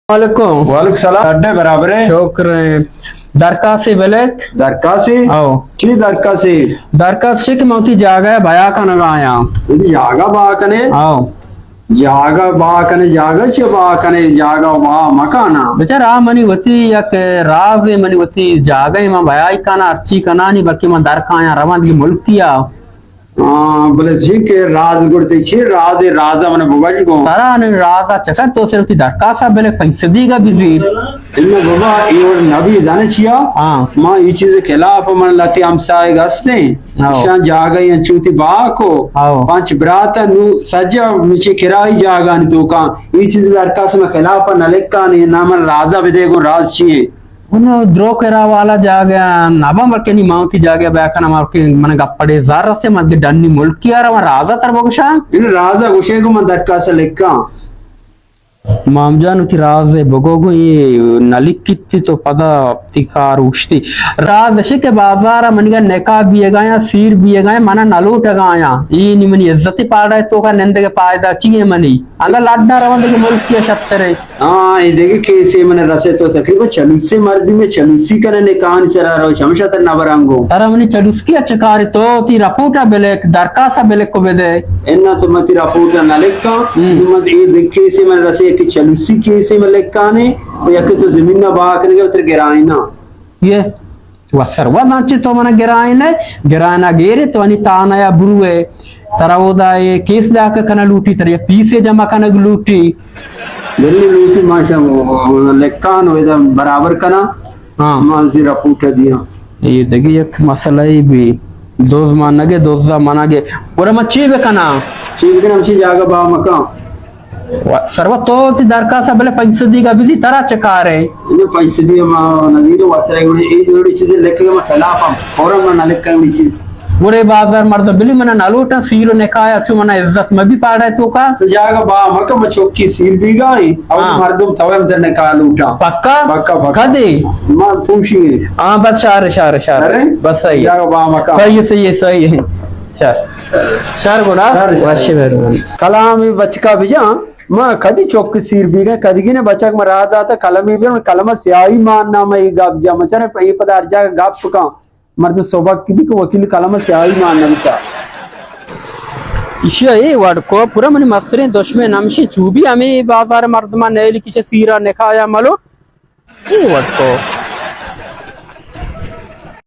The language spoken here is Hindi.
वालेकुम वालेकुम सलाम अड्डे बराबर है शुक्र दरकासी बेलेक दरकासी आओ की दरकासी दरकासी की मौती जागा है भया का नगाया ఇది జాగా బాకనే आओ జాగా బాకనే జాగా చి బాకనే జాగా వా మకానా बेचारा मनी वती यक राव मनी वती जागा मां भया का ना अर्ची कना नहीं बल्कि मां दर का रवान की मुल्क किया बोले जी के राज गुड़ते छी राज राजा मन बुबाजी को तारा ने रागा चकर तो सिर्फ की दरकासा बेलेक पंचदी का बिजीर इनमें बाबा ये नबी जाने छिया हां मां ये चीज खिलाफ मन लती हमसाए गस्ते आओ। शान जागा या चूती बाको आओ। पांच ब्राता नु सजा मिची किराई जागा नि तो का ये चीज दरकास में खिलाफ न लेका ने नाम राजा विदेगो राज छिए उन्हें द्रो करा वाला जागा नबा मरके नहीं मां की जागा बैका ना मार के मन गप्पड़े जार से मत डन्नी मुल्क किया रहा राजा तरबोगशा इन राजा गुशे को मन दरकास लेका मामजान की राज बगोगो ये नलिक कित्ती तो पदा तिकार उछती राज के बाजार मनिगा नेका भी गाया सीर भी गाया मना नलूट गाया ये निमनी इज्जत पाड़ा तो का नंदे के पायदा चिए मनी अंगा लाडना रवंदे के मुल्क के शब्दरे हां ये देखे कैसे मन रसे तो तकरीबन चलुसी मर्दी में चलुसी करने कान चला रहो शमशा तर नवरंगो तारा मनी चलुस्की अच्छकार तो ती रपूटा बेलेक दरकासा बेलेक को बेदे एन्ना तो मति रपूटा नलेका मत ये देखे से मन रसे कि चलुसी कैसे मन लेकाने और यके तो जमीन ना बाकने के उतर गिराई ना ये वसरवा नाचे तो मना गिराना गेरे तो अनि ताना या बुरुए तारा ओदा ये केस जाके कना लूटी तर ये पीसे जमा कना लूटी जल्दी लूटी माशा लेकान वेदा बराबर कना हां मानसी रपूटा दिया ये देखिए एक मसला ही भी दोज मानगे दोजा मानागे पूरा मच्छी बे कना चीज के नाम से जागा बा मका सर्व तो ती दरकासा बेले पंचदी का बिजी तरह चकारे ये पैसे दिए मा नजीर वसरे ये जोड़ी चीज लेके मैं खिलाफ हम फौरन ना लेकर ये चीज बुरे बाजार मर्द बिली मना नालूटा सीरो ने काया अचु मना इज्जत में भी पाड़ा है तो का तो जागा बा मका मैं चौकी सील भी गई अब मर्दम तवे अंदर ने का लूटा पक्का पक्का पक्का कदे मां पूछिए हां बस शार अरे बस सही जागा बा मका सही है शार गुना वाशी मेहरबानी कलाम बचका बिजा मां कदी चौकी सीर भी गए कदी ने बचक में रहा था कलम भी कलम स्याही मानना मैं गप जा मचने ये पदार्थ जा गप का मर्द सोबक की भी वकील कलम स्याही मानना था इशिया ये वाडको पूरा मनी मसरे दोषमे नमशी चूबी हमें बाजार मर्दमा नेली किसे सीरा नेखाया मलो ये वाडको